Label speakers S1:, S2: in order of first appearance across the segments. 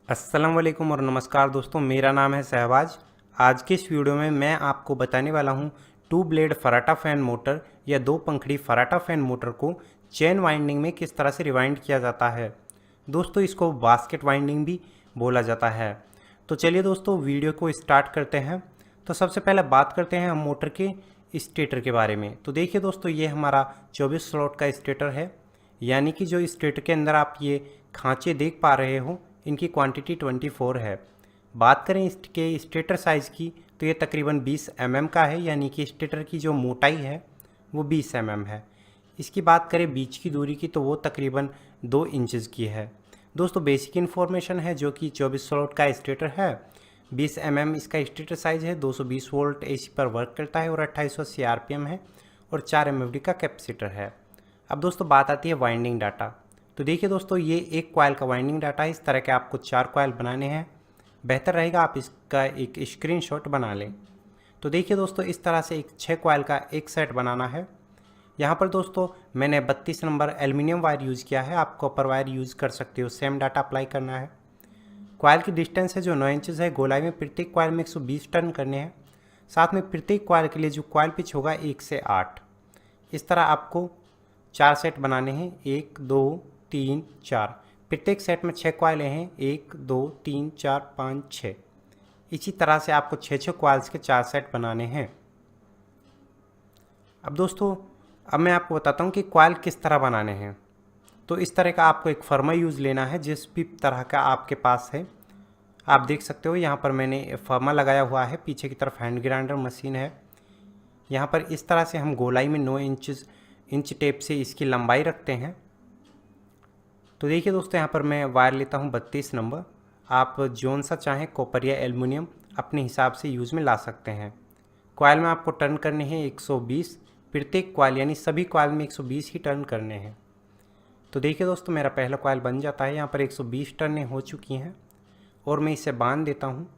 S1: अस्सलाम वालेकुम और नमस्कार दोस्तों, मेरा नाम है शहबाज। आज के इस वीडियो में मैं आपको बताने वाला हूं to blade Pharata fan motor या दो पंखड़ी फराटा फैन मोटर को चेन वाइंडिंग में किस तरह से रिवाइंड किया जाता है। दोस्तों, इसको बास्केट वाइंडिंग भी बोला जाता है। तो चलिए दोस्तों, वीडियो को स्टार्ट करते हैं। तो सबसे पहले बात करते हैं हम मोटर के स्टेटर के बारे में। तो देखिए दोस्तों, ये हमारा 24 स्लॉट का स्टेटर है, यानी कि जो स्टेटर के अंदर आप ये खांचे देख पा रहे हो, इनकी क्वांटिटी 24 है। बात करें इसके स्टेटर साइज़ की, तो ये तकरीबन 20 mm का है, यानी कि स्टेटर की जो मोटाई है वो 20 mm है। इसकी बात करें बीच की दूरी की, तो वो तकरीबन 2 इंचज़ की है। दोस्तों, बेसिक इन्फॉर्मेशन है जो कि 24 स्लॉट का स्टेटर है, 20 mm इसका स्टेटर साइज़ है, 220 वोल्ट AC पर वर्क करता है और 2880 RPM है और 4 MFD का कैपेसिटर है। अब दोस्तों बात आती है वाइंडिंग डाटा। तो देखिए दोस्तों, ये एक कॉइल का वाइंडिंग डाटा है। इस तरह के आपको 4 कॉइल बनाने हैं। बेहतर रहेगा आप इसका एक स्क्रीनशॉट बना लें। तो देखिए दोस्तों, इस तरह से एक 6 कॉइल का एक सेट बनाना है। यहाँ पर दोस्तों मैंने 32 नंबर एल्युमिनियम वायर यूज़ किया है, आप कॉपर वायर यूज़ कर सकते हो, सेम डाटा अप्लाई करना है। कॉइल की डिस्टेंस है जो 9 इंचज़ है। गोलाई में प्रत्येक कॉइल में 120 टर्न करने हैं। साथ में प्रत्येक कॉइल के लिए जो कॉइल पिच होगा 1 से 8। इस तरह आपको 4 सेट बनाने हैं, 1 2 3 4। प्रत्येक सेट में 6 कॉइलें हैं, 1 2 3 4 5 6। इसी तरह से आपको 6 कॉइल्स के 4 सेट बनाने हैं। अब दोस्तों, अब मैं आपको बताता हूँ कि कॉइल किस तरह बनाने हैं। तो इस तरह का आपको एक फर्मा यूज़ लेना है, जिस भी तरह का आपके पास है। आप देख सकते हो यहाँ पर मैंने फर्मा लगाया हुआ है, पीछे की तरफ हैंड ग्राइंडर मशीन है। यहाँ पर इस तरह से हम गोलाई में 9 इंच टेप से इसकी लंबाई रखते हैं। तो देखिए दोस्तों, यहाँ पर मैं वायर लेता हूँ 32 नंबर। आप जोन सा चाहें, कॉपर या एल्युमिनियम, अपने हिसाब से यूज़ में ला सकते हैं। कॉइल में आपको टर्न करने हैं 120, प्रत्येक कॉइल यानी सभी कॉइल में 120 ही टर्न करने हैं। तो देखिए दोस्तों, मेरा पहला कॉइल बन जाता है। यहाँ पर 120 टर्नें हो चुकी हैं और मैं इसे बांध देता हूँ।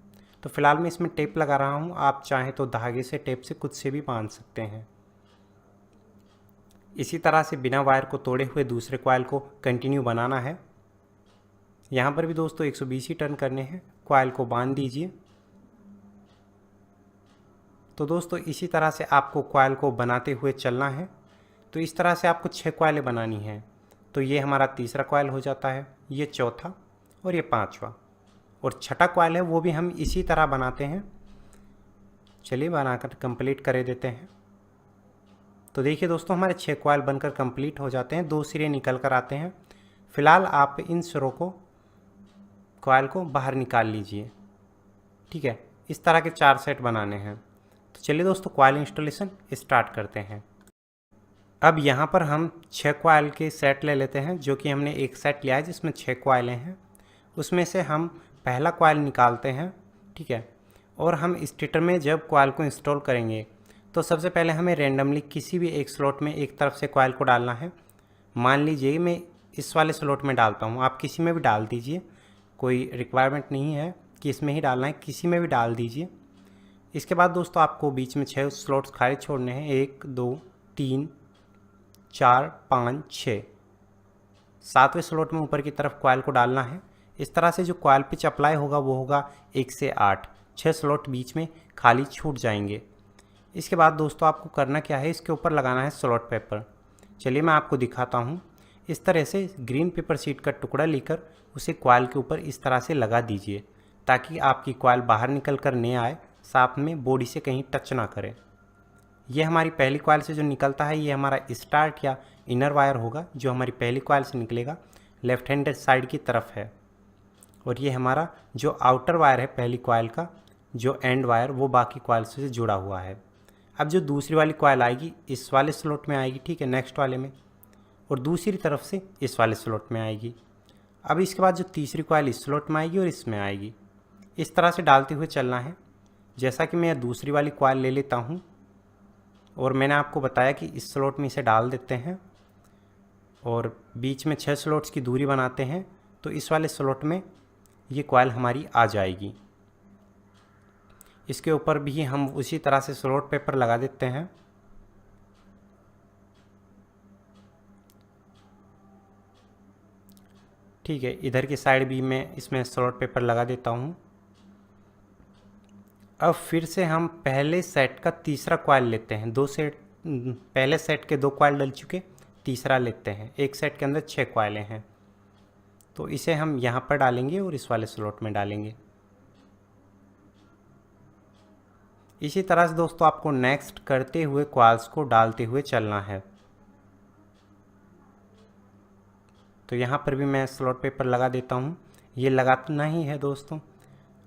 S1: तो फिलहाल मैं इसमें टेप लगा रहा हूँ, आप चाहें तो धागे से, टेप से, खुद से भी बांध सकते हैं। इसी तरह से बिना वायर को तोड़े हुए दूसरे कॉइल को कंटिन्यू बनाना है। यहाँ पर भी दोस्तों 120 ही टर्न करने हैं। कॉइल को बांध दीजिए। तो दोस्तों इसी तरह से आपको कॉइल को बनाते हुए चलना है। तो इस तरह से आपको 6 कॉइलें बनानी हैं। तो ये हमारा तीसरा कॉइल हो जाता है, ये चौथा और ये पांचवा, और छठा कॉइल है वो भी हम इसी तरह बनाते हैं। चलिए बनाकर कंप्लीट कर देते हैं। तो देखिए दोस्तों, हमारे 6 कॉइल बनकर कंप्लीट हो जाते हैं, 2 सिरे निकल कर आते हैं। फिलहाल आप इन सिरों को, कॉइल को बाहर निकाल लीजिए। ठीक है, इस तरह के 4 सेट बनाने हैं। तो चलिए दोस्तों, कॉइल इंस्टॉलेशन स्टार्ट करते हैं। अब यहाँ पर हम 6 कॉइल के सेट ले लेते हैं, जो कि हमने एक सेट लिया है जिसमें 6 कॉइलें हैं। उसमें से हम पहला कॉइल निकालते हैं। ठीक है, और हम स्टेटर में जब कॉइल को इंस्टॉल करेंगे तो सबसे पहले हमें रेंडमली किसी भी एक स्लॉट में एक तरफ से कॉइल को डालना है। मान लीजिए मैं इस वाले स्लॉट में डालता हूँ, आप किसी में भी डाल दीजिए, कोई रिक्वायरमेंट नहीं है कि इसमें ही डालना है, किसी में भी डाल दीजिए। इसके बाद दोस्तों आपको बीच में 6 स्लॉट्स खाली छोड़ने हैं, 1 2 3 4 5 6। 7वें स्लॉट में ऊपर की तरफ कॉइल को डालना है। इस तरह से जो कॉइल पिच अप्लाई होगा वो होगा 1 से 8। 6 स्लॉट बीच में खाली छूट जाएंगे। इसके बाद दोस्तों आपको करना क्या है, इसके ऊपर लगाना है स्लॉट पेपर। चलिए मैं आपको दिखाता हूँ। इस तरह से ग्रीन पेपर शीट का टुकड़ा लेकर उसे कॉइल के ऊपर इस तरह से लगा दीजिए, ताकि आपकी कॉइल बाहर निकल कर नहीं आए, साथ में बॉडी से कहीं टच ना करे। ये हमारी पहली कॉइल से जो निकलता है, ये हमारा स्टार्ट या इनर वायर होगा, जो हमारी पहली कॉइल से निकलेगा, लेफ्ट हैंड साइड की तरफ है। और ये हमारा जो आउटर वायर है पहली कॉइल का, जो एंड वायर, वो बाकी कॉइल से जुड़ा हुआ है। अब जो दूसरी वाली कॉइल आएगी इस वाले स्लॉट में आएगी, ठीक है, नेक्स्ट वाले में, और दूसरी तरफ से इस वाले स्लॉट में आएगी। अब इसके बाद जो तीसरी कॉइल इस स्लॉट में आएगी और इसमें आएगी। इस तरह से डालते हुए चलना है। जैसा कि मैं दूसरी वाली कॉइल ले लेता हूँ और मैंने आपको बताया कि इस स्लॉट में इसे डाल देते हैं और बीच में 6 स्लॉट्स की दूरी बनाते हैं, तो इस वाले स्लॉट में ये कॉइल हमारी आ जाएगी। इसके ऊपर भी हम उसी तरह से स्लॉट पेपर लगा देते हैं। ठीक है, इधर की साइड भी मैं इसमें स्लॉट पेपर लगा देता हूँ। अब फिर से हम पहले सेट का तीसरा कॉइल लेते हैं। पहले सेट के 2 कॉइल डल चुके, तीसरा लेते हैं। एक सेट के अंदर 6 कॉइलें हैं, तो इसे हम यहाँ पर डालेंगे और इस वाले स्लॉट में डालेंगे। इसी तरह से दोस्तों आपको नेक्स्ट करते हुए कॉइल्स को डालते हुए चलना है। तो यहाँ पर भी मैं स्लॉट पेपर लगा देता हूँ। ये लगाना ही है दोस्तों।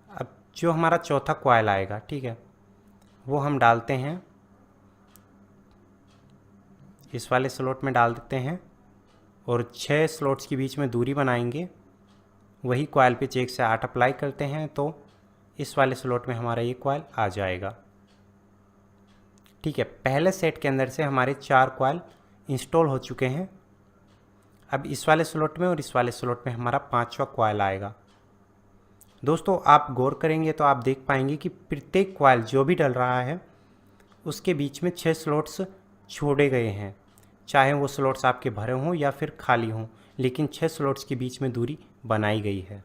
S1: अब जो हमारा चौथा कॉइल आएगा, ठीक है, वो हम डालते हैं, इस वाले स्लॉट में डाल देते हैं और 6 स्लॉट्स के बीच में दूरी बनाएंगे। वही कॉइल पे 1 से 8 अप्लाई करते हैं तो इस वाले स्लॉट में हमारा ये कॉइल आ जाएगा। ठीक है, पहले सेट के अंदर से हमारे 4 कॉइल इंस्टॉल हो चुके हैं। अब इस वाले स्लॉट में और इस वाले स्लॉट में हमारा 5वां कॉइल आएगा। दोस्तों आप गौर करेंगे तो आप देख पाएंगे कि प्रत्येक कॉइल जो भी डल रहा है उसके बीच में 6 स्लॉट्स छोड़े गए हैं, चाहे वो स्लॉट्स आपके भरे हों या फिर खाली हों, लेकिन 6 स्लॉट्स के बीच में दूरी बनाई गई है।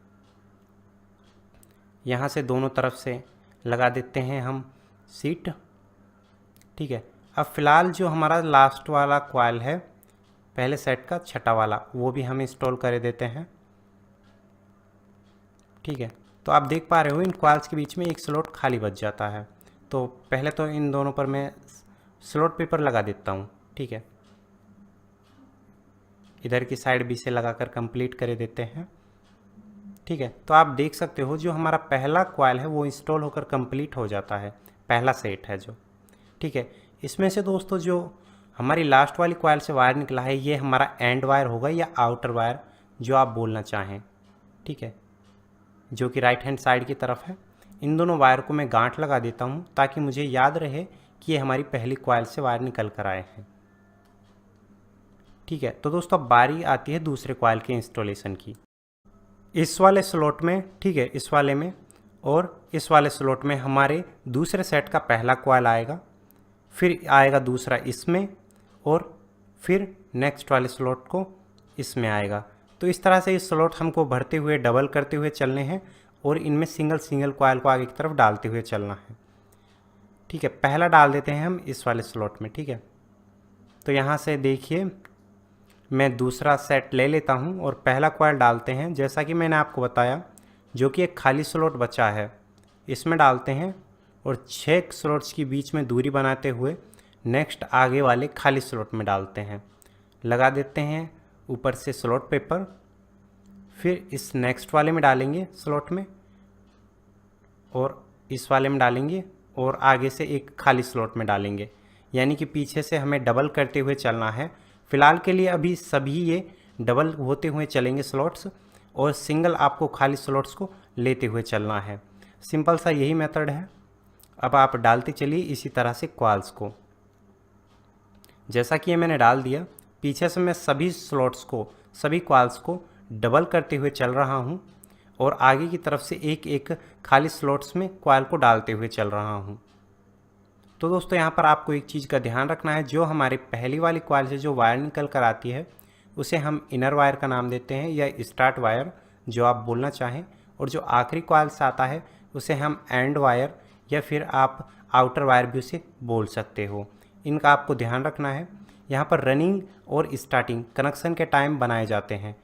S1: यहाँ से दोनों तरफ से लगा देते हैं हम सीट। ठीक है, अब फ़िलहाल जो हमारा लास्ट वाला कॉइल है, पहले सेट का 6वां वाला, वो भी हम इंस्टॉल कर देते हैं। ठीक है, तो आप देख पा रहे हो इन कॉइल्स के बीच में एक स्लॉट खाली बच जाता है। तो पहले तो इन दोनों पर मैं स्लॉट पेपर लगा देता हूँ। ठीक है, इधर की साइड भी से लगाकर कंप्लीट कर देते हैं। ठीक है, तो आप देख सकते हो जो हमारा पहला कॉइल है वो इंस्टॉल होकर कंप्लीट हो जाता है, पहला सेट है जो। ठीक है, इसमें से दोस्तों जो हमारी लास्ट वाली कॉइल से वायर निकला है ये हमारा एंड वायर होगा या आउटर वायर, जो आप बोलना चाहें। ठीक है, जो कि राइट हैंड साइड की तरफ है। इन दोनों वायर को मैं गांठ लगा देता हूँ ताकि मुझे याद रहे कि ये हमारी पहली कॉइल से वायर निकल कर आए हैं। ठीक है, तो दोस्तों अब बारी आती है दूसरे कॉइल के इंस्टॉलेशन की। इस वाले स्लॉट में, ठीक है, इस वाले में और इस वाले स्लॉट में हमारे दूसरे सेट का पहला कॉइल आएगा, फिर आएगा दूसरा इसमें और फिर नेक्स्ट वाले स्लॉट को इसमें आएगा। तो इस तरह से इस स्लॉट हमको भरते हुए डबल करते हुए चलने हैं और इनमें सिंगल सिंगल कॉइल को आगे की तरफ डालते हुए चलना है। ठीक है, पहला डाल देते हैं हम इस वाले स्लॉट में। ठीक है, तो यहाँ से देखिए मैं दूसरा सेट ले लेता हूँ और पहला कॉइल डालते हैं, जैसा कि मैंने आपको बताया, जो कि एक खाली स्लॉट बचा है इसमें डालते हैं और 6 स्लॉट्स के बीच में दूरी बनाते हुए नेक्स्ट आगे वाले खाली स्लॉट में डालते हैं। लगा देते हैं ऊपर से स्लॉट पेपर, फिर इस नेक्स्ट वाले में डालेंगे स्लॉट में और इस वाले में डालेंगे और आगे से एक खाली स्लॉट में डालेंगे, यानी कि पीछे से हमें डबल करते हुए चलना है। फ़िलहाल के लिए अभी सभी ये डबल होते हुए चलेंगे स्लॉट्स और सिंगल आपको खाली स्लॉट्स को लेते हुए चलना है। सिंपल सा यही मेथड है। अब आप डालते चलिए इसी तरह से कॉइल्स को। जैसा कि ये मैंने डाल दिया, पीछे से मैं सभी स्लॉट्स को, सभी कॉइल्स को डबल करते हुए चल रहा हूँ और आगे की तरफ से एक एक खाली स्लॉट्स में कॉइल को डालते हुए चल रहा हूँ। तो दोस्तों यहाँ पर आपको एक चीज़ का ध्यान रखना है, जो हमारी पहली वाली कॉइल से जो वायर निकल कर आती है उसे हम इनर वायर का नाम देते हैं या स्टार्ट वायर, जो आप बोलना चाहें, और जो आखिरी कॉइल से आता है उसे हम एंड वायर या फिर आप आउटर वायर भी उसे बोल सकते हो। इनका आपको ध्यान रखना है। यहाँ पर रनिंग और स्टार्टिंग कनेक्शन के टाइम बनाए जाते हैं।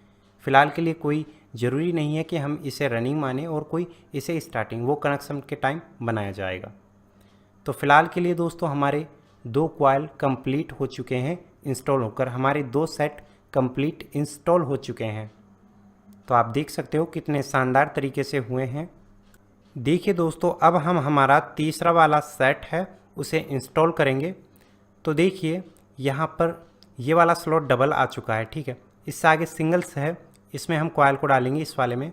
S1: फ़िलहाल के लिए कोई ज़रूरी नहीं है कि हम इसे रनिंग माने और कोई इसे स्टार्टिंग, वो कनेक्शन के टाइम बनाया जाएगा। तो फ़िलहाल के लिए दोस्तों हमारे 2 कॉइल कंप्लीट हो चुके हैं इंस्टॉल होकर, हमारे 2 सेट कंप्लीट इंस्टॉल हो चुके हैं। तो आप देख सकते हो कितने शानदार तरीके से हुए हैं। देखिए दोस्तों, अब हम हमारा तीसरा वाला सेट है उसे इंस्टॉल करेंगे। तो देखिए यहाँ पर ये वाला स्लॉट डबल आ चुका है। ठीक है, इससे आगे सिंगल्स है, इसमें हम कॉइल को डालेंगे इस वाले में,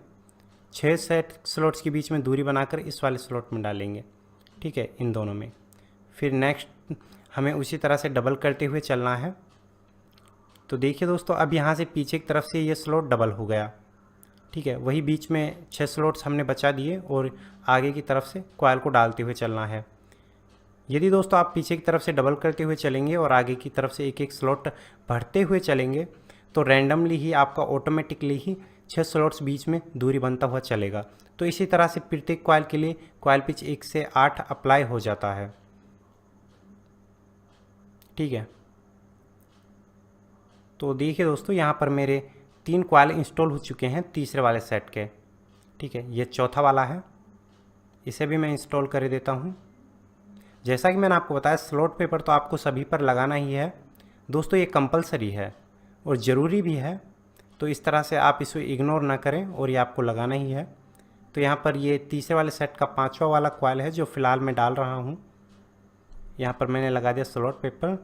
S1: 6 सेट स्लॉट्स के बीच में दूरी बनाकर इस वाले स्लॉट में डालेंगे। ठीक है, इन दोनों में। फिर नेक्स्ट हमें उसी तरह से डबल करते हुए चलना है। तो देखिए दोस्तों, अब यहाँ से पीछे की तरफ से ये स्लॉट डबल हो गया। ठीक है, वही बीच में 6 स्लॉट्स हमने बचा दिए और आगे की तरफ से कॉइल को डालते हुए चलना है। यदि दोस्तों आप पीछे की तरफ से डबल करते हुए चलेंगे और आगे की तरफ से एक एक स्लॉट भरते हुए चलेंगे तो रैंडमली ही आपका ऑटोमेटिकली ही 6 स्लॉट्स बीच में दूरी बनता हुआ चलेगा। तो इसी तरह से प्रत्येक कॉइल के लिए कॉइल पिच 1 से 8 अप्लाई हो जाता है। ठीक है, तो देखिए दोस्तों, यहाँ पर मेरे 3 कॉइल इंस्टॉल हो चुके हैं तीसरे वाले सेट के। ठीक है, ये चौथा वाला है, इसे भी मैं इंस्टॉल कर देता हूँ। जैसा कि मैंने आपको बताया, स्लॉट पेपर तो आपको सभी पर लगाना ही है दोस्तों, ये कंपलसरी है और ज़रूरी भी है। तो इस तरह से आप इसे इग्नोर ना करें और ये आपको लगाना ही है। तो यहाँ पर ये तीसरे वाले सेट का 5वां वाला कॉइल है जो फ़िलहाल मैं डाल रहा हूँ। यहाँ पर मैंने लगा दिया स्लॉट पेपर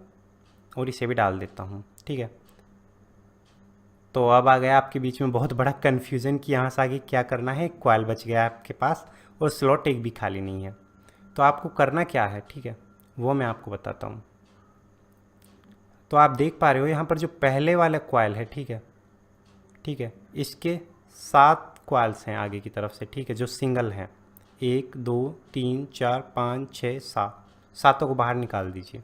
S1: और इसे भी डाल देता हूँ। ठीक है, तो अब आ गया आपके बीच में बहुत बड़ा कन्फ्यूज़न कि यहाँ से आगे क्या करना है। एक कॉइल बच गया आपके पास और स्लॉट एक भी खाली नहीं है। तो आपको करना क्या है, ठीक है, वो मैं आपको बताता हूँ। तो आप देख पा रहे हो यहाँ पर जो पहले वाला कॉइल है, ठीक है, इसके 7 कॉइल्स हैं आगे की तरफ से, ठीक है, जो सिंगल हैं। 1 2 3 4 5 6 7, सातों को बाहर निकाल दीजिए।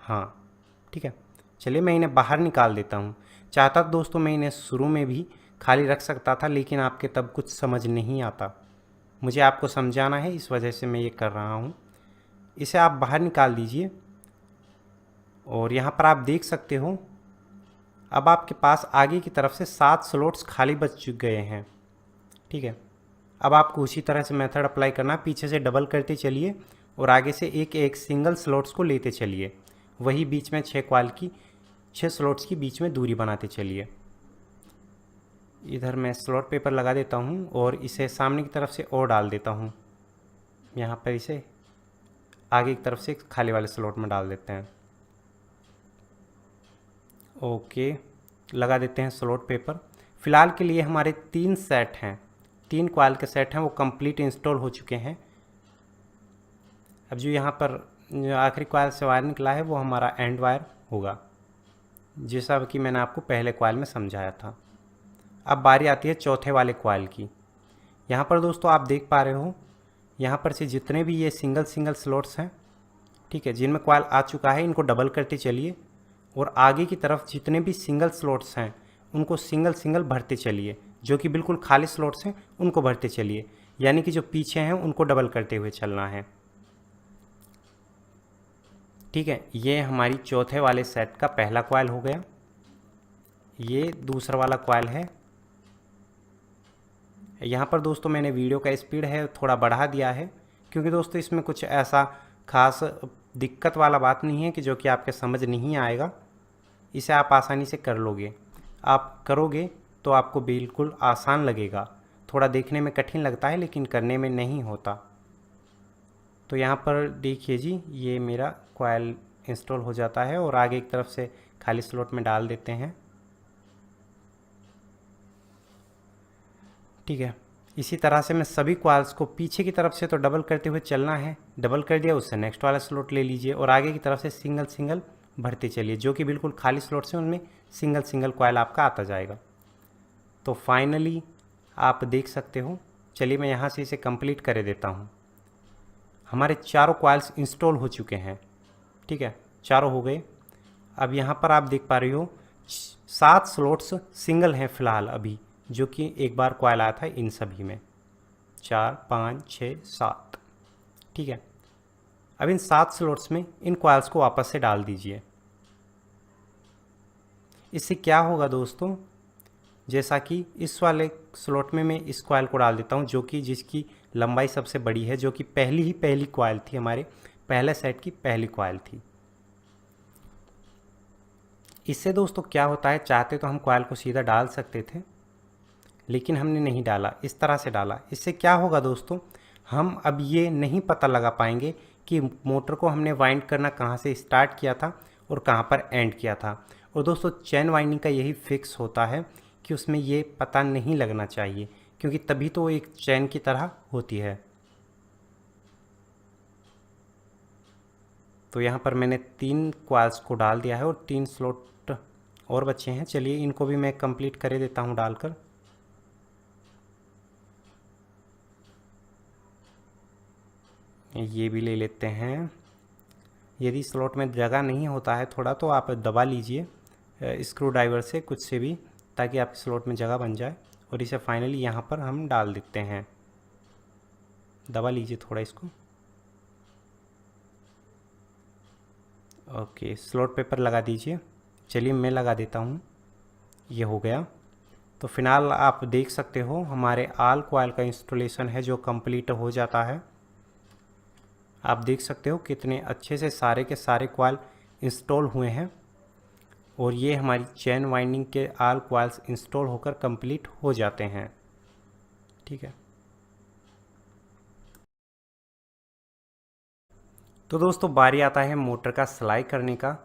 S1: हाँ, ठीक है, चलिए मैं इन्हें बाहर निकाल देता हूँ। चाहता तो दोस्तों मैं इन्हें शुरू में भी खाली रख सकता था, लेकिन आपके तब कुछ समझ नहीं आता। मुझे आपको समझाना है, इस वजह से मैं ये कर रहा हूँ। इसे आप बाहर निकाल दीजिए और यहाँ पर आप देख सकते हो अब आपके पास आगे की तरफ से 7 स्लॉट्स खाली बच गए हैं। ठीक है, अब आपको उसी तरह से मेथड अप्लाई करना, पीछे से डबल करते चलिए और आगे से एक एक सिंगल स्लॉट्स को लेते चलिए। वही बीच में 6 स्लॉट्स की बीच में दूरी बनाते चलिए। इधर मैं स्लॉट पेपर लगा देता हूँ और इसे सामने की तरफ से और डाल देता हूँ। यहाँ पर इसे आगे की तरफ से खाली वाले स्लॉट में डाल देते हैं। ओके, लगा देते हैं स्लॉट पेपर। फ़िलहाल के लिए हमारे 3 सेट हैं, 3 कॉइल के सेट हैं, वो कंप्लीट इंस्टॉल हो चुके हैं। अब जो यहाँ पर जो आखिरी कॉइल से वायर निकला है वो हमारा एंड वायर होगा, जैसा कि मैंने आपको पहले कॉइल में समझाया था। अब बारी आती है चौथे वाले कॉइल की। यहाँ पर दोस्तों आप देख पा रहे हो, यहाँ पर से जितने भी ये सिंगल स्लॉट्स हैं, ठीक है, जिनमें कॉइल आ चुका है, इनको डबल करते चलिए और आगे की तरफ जितने भी सिंगल स्लॉट्स हैं उनको सिंगल भरते चलिए। जो कि बिल्कुल खाली स्लॉट्स हैं उनको भरते चलिए, यानी कि जो पीछे हैं उनको डबल करते हुए चलना है। ठीक है, ये हमारी चौथे वाले सेट का पहला कॉइल हो गया। ये दूसरा वाला कॉइल है। यहाँ पर दोस्तों मैंने वीडियो का स्पीड है थोड़ा बढ़ा दिया है, क्योंकि दोस्तों इसमें कुछ ऐसा खास दिक्कत वाला बात नहीं है कि जो कि आपके समझ नहीं आएगा। इसे आप आसानी से कर लोगे। आप करोगे तो आपको बिल्कुल आसान लगेगा। थोड़ा देखने में कठिन लगता है लेकिन करने में नहीं होता। तो यहाँ पर देखिए जी, ये मेरा कॉइल इंस्टॉल हो जाता है और आगे की तरफ से खाली स्लॉट में डाल देते हैं। ठीक है, इसी तरह से मैं सभी कॉइल्स को पीछे की तरफ से तो डबल करते हुए चलना है। डबल कर दिया, उससे नेक्स्ट वाला स्लॉट ले लीजिए और आगे की तरफ से सिंगल भरते चलिए। जो कि बिल्कुल खाली स्लॉट्स हैं उनमें सिंगल कॉइल आपका आता जाएगा। तो फाइनली आप देख सकते हो। चलिए मैं यहाँ से इसे कंप्लीट कर देता हूँ। हमारे चारों कॉइल्स इंस्टॉल हो चुके हैं। ठीक है, चारों हो गए। अब यहाँ पर आप देख पा रहे हो 7 स्लॉट्स सिंगल हैं फ़िलहाल अभी, जो कि एक बार कॉइल आया था इन सभी में। 4 5 6 7। ठीक है, अब इन 7 स्लॉट्स में इन कॉइल्स को वापस से डाल दीजिए। इससे क्या होगा दोस्तों, जैसा कि इस वाले स्लॉट में मैं इस कॉइल को डाल देता हूं, जो कि जिसकी लंबाई सबसे बड़ी है, जो कि पहली कॉइल थी, हमारे पहले सेट की पहली कॉइल थी। इससे दोस्तों क्या होता है, चाहते तो हम कॉइल को सीधा डाल सकते थे, लेकिन हमने नहीं डाला, इस तरह से डाला। इससे क्या होगा दोस्तों, हम अब ये नहीं पता लगा पाएंगे कि मोटर को हमने वाइंड करना कहाँ से स्टार्ट किया था और कहाँ पर एंड किया था। और दोस्तों चैन वाइंडिंग का यही फिक्स होता है कि उसमें ये पता नहीं लगना चाहिए, क्योंकि तभी तो वो एक चैन की तरह होती है। तो यहाँ पर मैंने 3 कॉइल्स को डाल दिया है और 3 स्लॉट और बचे हैं। चलिए इनको भी मैं कंप्लीट कर देता हूँ डालकर। ये भी ले लेते हैं। यदि स्लॉट में जगह नहीं होता है थोड़ा, तो आप दबा लीजिए स्क्रू ड्राइवर से, कुछ से भी, ताकि आपके स्लॉट में जगह बन जाए और इसे फाइनली यहाँ पर हम डाल देते हैं। दबा लीजिए थोड़ा इसको। ओके, स्लॉट पेपर लगा दीजिए। चलिए मैं लगा देता हूँ, ये हो गया। तो फिलहाल आप देख सकते हो हमारे ऑल कॉइल का इंस्टॉलेशन है जो कंप्लीट हो जाता है। आप देख सकते हो कितने अच्छे से सारे के सारे कॉइल इंस्टॉल हुए हैं और ये हमारी चेन वाइंडिंग के ऑल कॉइल्स इंस्टॉल होकर कंप्लीट हो जाते हैं। ठीक है, तो दोस्तों बारी आता है मोटर का सिलाई करने का,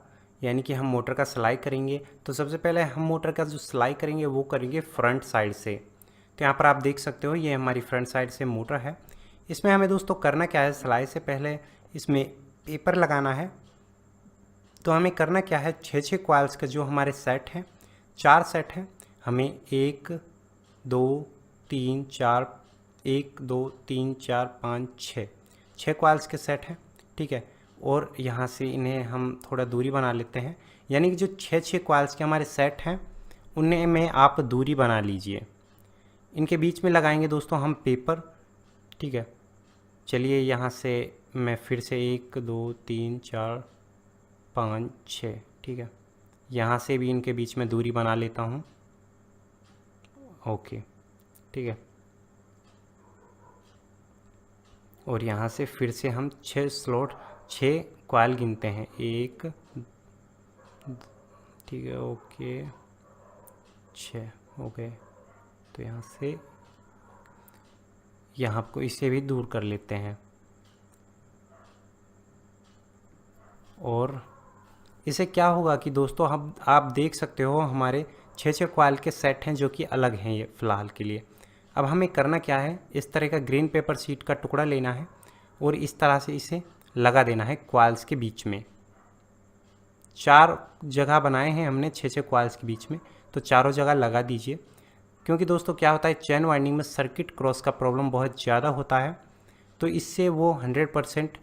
S1: यानी कि हम मोटर का सिलाई करेंगे। तो सबसे पहले हम मोटर का जो सिलाई करेंगे वो करेंगे फ्रंट साइड से। तो यहाँ पर आप देख सकते हो ये हमारी फ्रंट साइड से मोटर है। इसमें हमें दोस्तों करना क्या है, सिलाई से पहले इसमें पेपर लगाना है। तो हमें करना क्या है, 6 कॉइल्स का जो हमारे सेट हैं, 4 सेट हैं, हमें 1 2 3 4 1 2 3 4 5 6 कॉइल्स के सेट हैं। ठीक है, और यहाँ से इन्हें हम थोड़ा दूरी बना लेते हैं, यानी कि जो 6 कॉइल्स के हमारे सेट हैं उनमें में आप दूरी बना लीजिए। इनके बीच में लगाएंगे दोस्तों हम पेपर। ठीक है, चलिए यहाँ से मैं फिर से 1 2 3 4 5 6, ठीक है, यहाँ से भी इनके बीच में दूरी बना लेता हूँ। ओके, ठीक है, और यहाँ से फिर से हम 6 कॉइल गिनते हैं। 1, ठीक है, ओके, 6 हो गए। तो यहाँ से यहाँ को इसे भी दूर कर लेते हैं और इसे क्या होगा कि दोस्तों हम आप देख सकते हो हमारे 6 कॉइल के सेट हैं जो कि अलग हैं ये फ़िलहाल के लिए। अब हमें करना क्या है, इस तरह का ग्रीन पेपर शीट का टुकड़ा लेना है और इस तरह से इसे लगा देना है कॉइल्स के बीच में। 4 जगह बनाए हैं हमने 6 कॉइल्स के बीच में, तो चारों जगह लगा दीजिए। क्योंकि दोस्तों क्या होता है, चेन वाइंडिंग में सर्किट क्रॉस का प्रॉब्लम बहुत ज़्यादा होता है, तो इससे वो 100%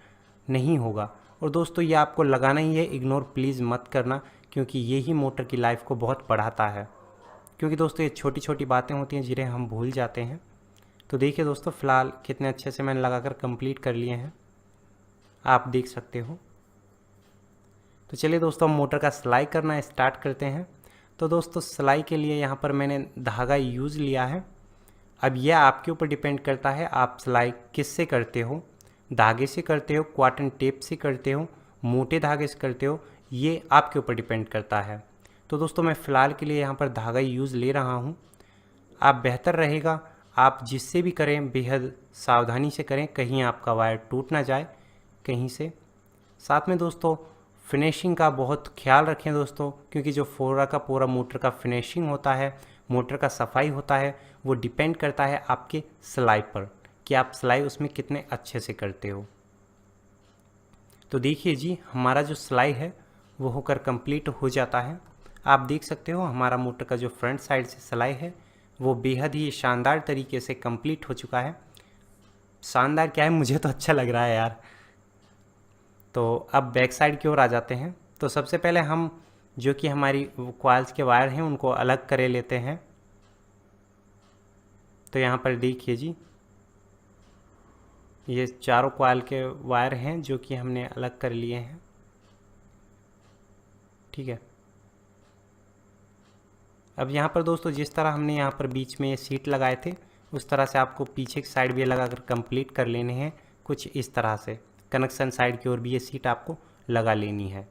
S1: नहीं होगा। और दोस्तों ये आपको लगाना ही है, इग्नोर प्लीज़ मत करना, क्योंकि ये ही मोटर की लाइफ को बहुत बढ़ाता है। क्योंकि दोस्तों ये छोटी छोटी बातें होती हैं जिन्हें हम भूल जाते हैं। तो देखिए दोस्तों फ़िलहाल कितने अच्छे से मैंने लगाकर कंप्लीट कर लिए हैं, आप देख सकते हो। तो चलिए दोस्तों हम मोटर का सिलाई करना स्टार्ट करते हैं। तो दोस्तों सिलाई के लिए यहाँ पर मैंने धागा यूज़ लिया है। अब यह आपके ऊपर डिपेंड करता है आप सिलाई किस से करते हो, धागे से करते हो, कॉटन टेप से करते हो, मोटे धागे से करते हो, ये आपके ऊपर डिपेंड करता है। तो दोस्तों मैं फ़िलहाल के लिए यहाँ पर धागा यूज़ ले रहा हूँ। आप बेहतर रहेगा आप जिससे भी करें बेहद सावधानी से करें, कहीं आपका वायर टूट ना जाए कहीं से। साथ में दोस्तों फिनिशिंग का बहुत ख्याल रखें दोस्तों, क्योंकि जो पूरा का पूरा मोटर का फिनिशिंग होता है, मोटर का सफाई होता है, वो डिपेंड करता है आपके सिलाई पर कि आप सिलाई उसमें कितने अच्छे से करते हो। तो देखिए जी हमारा जो सिलाई है वो होकर कंप्लीट हो जाता है। आप देख सकते हो हमारा मोटर का जो फ्रंट साइड से सिलाई है वो बेहद ही शानदार तरीके से कंप्लीट हो चुका है। शानदार क्या है, मुझे तो अच्छा लग रहा है यार। तो अब बैक साइड की ओर आ जाते हैं। तो सबसे पहले हम जो कि हमारी कॉइल्स के वायर हैं उनको अलग कर लेते हैं। तो यहाँ पर देखिए जी ये चारों कॉइल के वायर हैं जो कि हमने अलग कर लिए हैं। ठीक है, अब यहाँ पर दोस्तों जिस तरह हमने यहाँ पर बीच में ये सीट लगाए थे उस तरह से आपको पीछे की साइड भी लगाकर कंप्लीट कर लेने हैं। कुछ इस तरह से कनेक्शन साइड की ओर भी ये सीट आपको लगा लेनी है।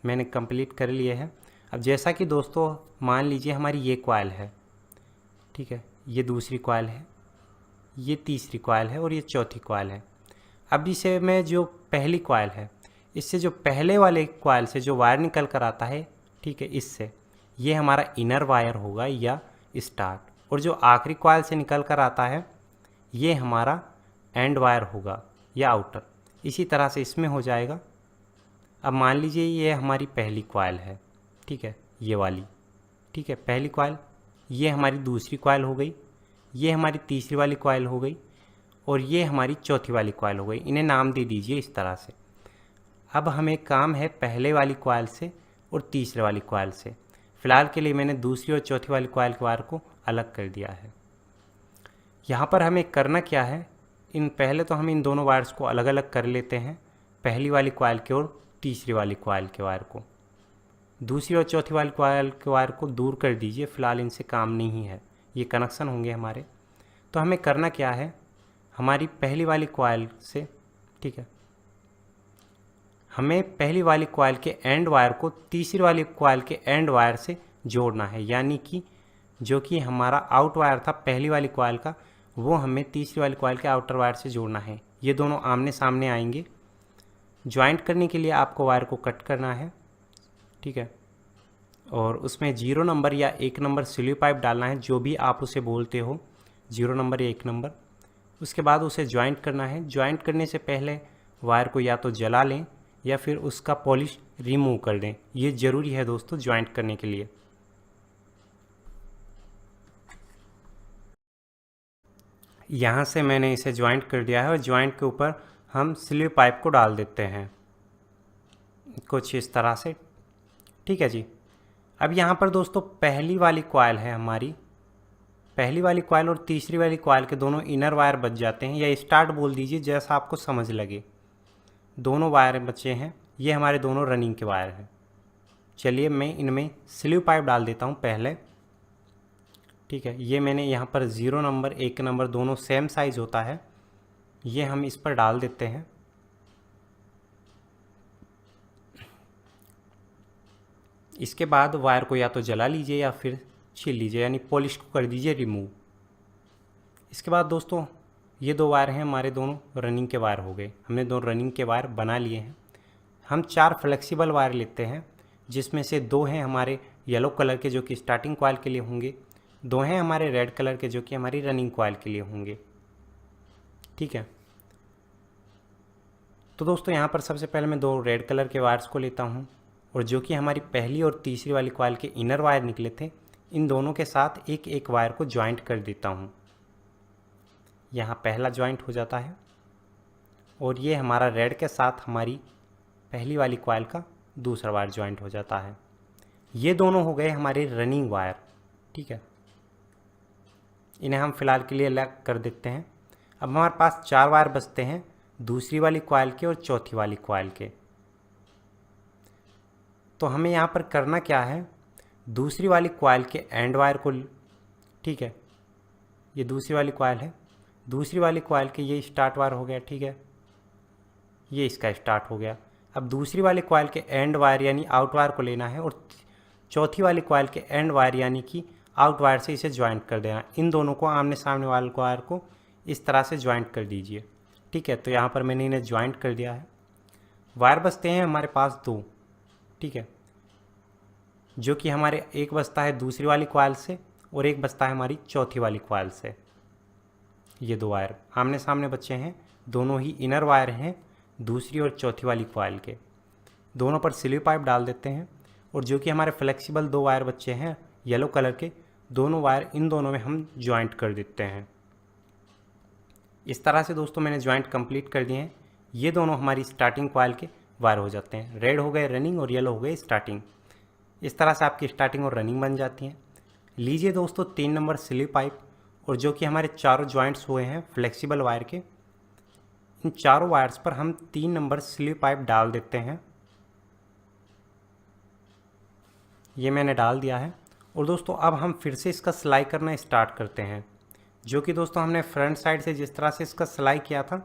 S1: मैंने कंप्लीट कर लिए है। अब जैसा कि दोस्तों मान लीजिए हमारी ये कॉइल है, ठीक है, ये दूसरी कॉइल है, ये तीसरी कॉइल है और ये चौथी कॉइल है। अब इसे में जो पहली कॉइल है इससे जो पहले वाले कॉइल से जो वायर निकल कर आता है, ठीक है, इससे ये हमारा इनर वायर होगा या स्टार्ट, और जो आखिरी कॉइल से निकल कर आता है ये हमारा एंड वायर होगा या आउटर। इसी तरह से इसमें हो जाएगा। अब मान लीजिए ये हमारी पहली कॉइल है, ठीक है, ये वाली, ठीक है, पहली कॉइल, ये हमारी दूसरी कॉइल हो गई, ये हमारी तीसरी वाली कॉइल हो गई और ये हमारी चौथी वाली कॉइल हो गई। इन्हें नाम दे दीजिए इस तरह से। अब हमें काम है पहले वाली कॉइल से और तीसरे वाली कॉइल से। फ़िलहाल के लिए मैंने दूसरी और चौथी वाली कॉइल के वायर को अलग कर दिया है। यहाँ पर हमें करना क्या है, पहले तो हम इन दोनों वायर्स को अलग अलग कर लेते हैं, पहली वाली कॉइल के और तीसरी वाली कॉइल के वायर को। दूसरी और चौथी वाली कॉइल के वायर को दूर कर दीजिए, फ़िलहाल इनसे काम नहीं है, ये कनेक्शन होंगे हमारे। तो हमें करना क्या है, हमारी पहली वाली कॉइल से, ठीक है, हमें पहली वाली कॉइल के एंड वायर को तीसरी वाली कॉइल के एंड वायर से जोड़ना है, यानी कि जो कि हमारा आउट वायर था पहली वाली कॉइल का, वो हमें तीसरी वाली कॉइल के आउटर वायर से जोड़ना है। ये दोनों आमने सामने आएंगे। ज्वाइंट करने के लिए आपको वायर को कट करना है, ठीक है, और उसमें 0 नंबर या 1 नंबर स्लीव पाइप डालना है, जो भी आप उसे बोलते हो, 0 नंबर या 1 नंबर। उसके बाद उसे ज्वाइंट करना है। ज्वाइंट करने से पहले वायर को या तो जला लें या फिर उसका पॉलिश रिमूव कर दें, ये ज़रूरी है दोस्तों ज्वाइंट करने के लिए। यहाँ से मैंने इसे ज्वाइंट कर दिया है और ज्वाइंट के ऊपर हम स्लीव पाइप को डाल देते हैं कुछ इस तरह से, ठीक है जी। अब यहाँ पर दोस्तों पहली वाली कॉइल है हमारी, पहली वाली कॉइल और तीसरी वाली कॉइल के दोनों इनर वायर बच जाते हैं, या स्टार्ट बोल दीजिए जैसा आपको समझ लगे। दोनों वायर बचे हैं, ये हमारे दोनों रनिंग के वायर हैं। चलिए मैं इनमें स्लीव पाइप डाल देता हूँ पहले, ठीक है। ये मैंने यहाँ पर 0 नंबर 1 नंबर दोनों सेम साइज़ होता है, ये हम इस पर डाल देते हैं। इसके बाद वायर को या तो जला लीजिए या फिर छील लीजिए, यानी पॉलिश को कर दीजिए रिमूव। इसके बाद दोस्तों ये 2 वायर हैं हमारे, दोनों रनिंग के वायर हो गए। हमने 2 रनिंग के वायर बना लिए हैं। हम 4 फ्लेक्सिबल वायर लेते हैं, जिसमें से 2 हैं हमारे येलो कलर के जो कि स्टार्टिंग कॉइल के लिए होंगे, 2 हैं हमारे रेड कलर के जो कि हमारी रनिंग कॉइल के लिए होंगे, ठीक है। तो दोस्तों यहाँ पर सबसे पहले मैं 2 रेड कलर के वायर्स को लेता हूँ, और जो कि हमारी पहली और तीसरी वाली कॉइल के इनर वायर निकले थे, इन दोनों के साथ एक एक वायर को ज्वाइंट कर देता हूँ। यहाँ पहला ज्वाइंट हो जाता है, और ये हमारा रेड के साथ हमारी पहली वाली कॉइल का दूसरा वायर ज्वाइंट हो जाता है। ये दोनों हो गए हमारे रनिंग वायर, ठीक है। इन्हें हम फिलहाल के लिए अलग कर देते हैं। अब हमारे पास 4 वायर बचते हैं, दूसरी वाली कॉइल के और चौथी वाली कॉइल के। तो हमें यहाँ पर करना क्या है, दूसरी वाली कॉइल के एंड वायर को, ठीक है, ये दूसरी वाली कॉइल है, दूसरी वाली कॉइल के ये स्टार्ट वायर हो गया, ठीक है, ये इसका स्टार्ट हो गया। अब दूसरी वाली कॉइल के एंड वायर यानी आउट वायर को लेना है, और चौथी वाली कॉइल के एंड वायर यानी कि आउट वायर से इसे ज्वाइंट कर देना। इन दोनों को आमने सामने वाले वायर को इस तरह से ज्वाइंट कर दीजिए, ठीक है। तो यहाँ पर मैंने इन्हें ज्वाइंट कर दिया है। वायर बचते हैं हमारे पास 2, ठीक है, जो कि हमारे एक बचता है दूसरी वाली कॉइल से और एक बचता है हमारी चौथी वाली कॉइल से। ये 2 वायर आमने सामने बचे हैं, दोनों ही इनर वायर हैं दूसरी और चौथी वाली कॉइल के। दोनों पर स्लीव पाइप डाल देते हैं, और जो कि हमारे फ्लेक्सिबल 2 वायर बचे हैं येलो कलर के, दोनों वायर इन दोनों में हम ज्वाइंट कर देते हैं। इस तरह से दोस्तों मैंने ज्वाइंट कंप्लीट कर दिए हैं। ये दोनों हमारी स्टार्टिंग कॉइल के वायर हो जाते हैं, रेड हो गए रनिंग और येलो हो गए स्टार्टिंग। इस तरह से आपकी स्टार्टिंग और रनिंग बन जाती हैं। लीजिए दोस्तों 3 नंबर स्लीव पाइप, और जो कि हमारे चारों ज्वाइंट्स हुए हैं फ्लेक्सिबल वायर के, इन चारों वायर्स पर हम 3 नंबर स्लीव पाइप डाल देते हैं। ये मैंने डाल दिया है। और दोस्तों अब हम फिर से इसका सिलाई करना स्टार्ट करते हैं, जो कि दोस्तों हमने फ्रंट साइड से जिस तरह से इसका सिलाई किया था,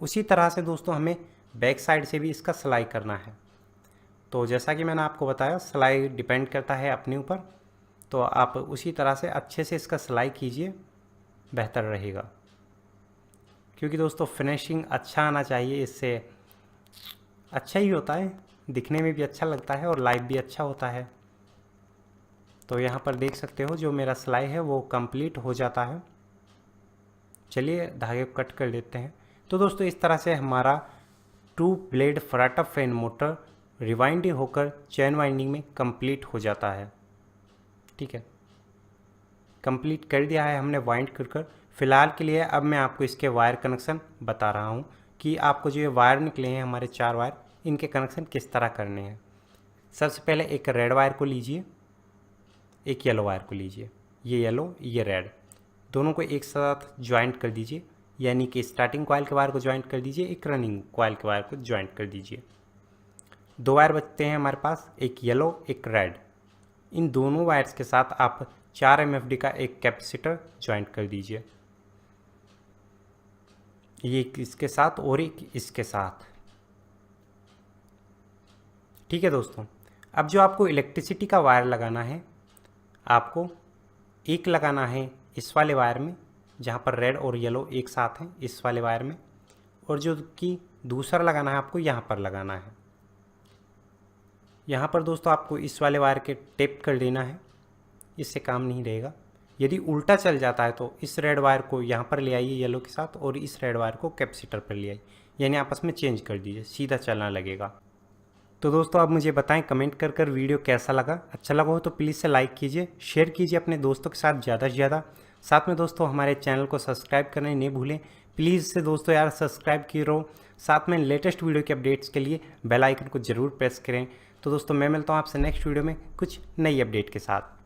S1: उसी तरह से दोस्तों हमें बैक साइड से भी इसका सिलाई करना है। तो जैसा कि मैंने आपको बताया, सिलाई डिपेंड करता है अपने ऊपर, तो आप उसी तरह से अच्छे से इसका सिलाई कीजिए, बेहतर रहेगा। क्योंकि दोस्तों फिनिशिंग अच्छा आना चाहिए, इससे अच्छा ही होता है, दिखने में भी अच्छा लगता है और लाइव भी अच्छा होता है। तो यहाँ पर देख सकते हो जो मेरा सिलाई है वो कंप्लीट हो जाता है। चलिए धागे को कट कर देते हैं। तो दोस्तों इस तरह से हमारा 2 ब्लेड फराटा फैन मोटर रिवाइंड होकर चैन वाइंडिंग में कंप्लीट हो जाता है, ठीक है। कंप्लीट कर दिया है हमने वाइंड कर। फ़िलहाल के लिए अब मैं आपको इसके वायर कनेक्शन बता रहा हूँ कि आपको जो ये वायर निकले हैं हमारे 4 वायर, इनके कनेक्शन किस तरह करने हैं। सबसे पहले एक रेड वायर को लीजिए, एक येलो वायर को लीजिए, ये येलो ये रेड, दोनों को एक साथ ज्वाइंट कर दीजिए, यानी कि स्टार्टिंग कॉइल के वायर को ज्वाइंट कर दीजिए, एक रनिंग कॉइल के वायर को ज्वाइंट कर दीजिए। 2 वायर बचते हैं हमारे पास, एक येलो एक रेड। इन दोनों वायर्स के साथ आप 4 MFD का एक कैपेसिटर ज्वाइंट कर दीजिए, ये इसके साथ और एक इसके साथ। ठीक है दोस्तों, अब जो आपको इलेक्ट्रिसिटी का वायर लगाना है, आपको एक लगाना है इस वाले वायर में जहाँ पर रेड और येलो एक साथ हैं, इस वाले वायर में, और जो कि दूसरा लगाना है आपको यहाँ पर लगाना है। यहाँ पर दोस्तों आपको इस वाले वायर के टेप कर देना है, इससे काम नहीं रहेगा। यदि उल्टा चल जाता है तो इस रेड वायर को यहाँ पर ले आइए येलो के साथ, और इस रेड वायर को कैपेसिटर पर ले आइए, यानी आपस में चेंज कर दीजिए, सीधा चलना लगेगा। तो दोस्तों आप मुझे बताएं कमेंट कर वीडियो कैसा लगा। अच्छा लगा हो तो प्लीज़ से लाइक कीजिए, शेयर कीजिए अपने दोस्तों के साथ ज़्यादा से ज़्यादा। साथ में दोस्तों हमारे चैनल को सब्सक्राइब करना नहीं भूलें, प्लीज़ से दोस्तों यार सब्सक्राइब किए रहो। साथ में लेटेस्ट वीडियो के अपडेट्स के लिए बेल आइकन को ज़रूर प्रेस करें। तो दोस्तों मैं मिलता हूँ आपसे नेक्स्ट वीडियो में कुछ नई अपडेट के साथ।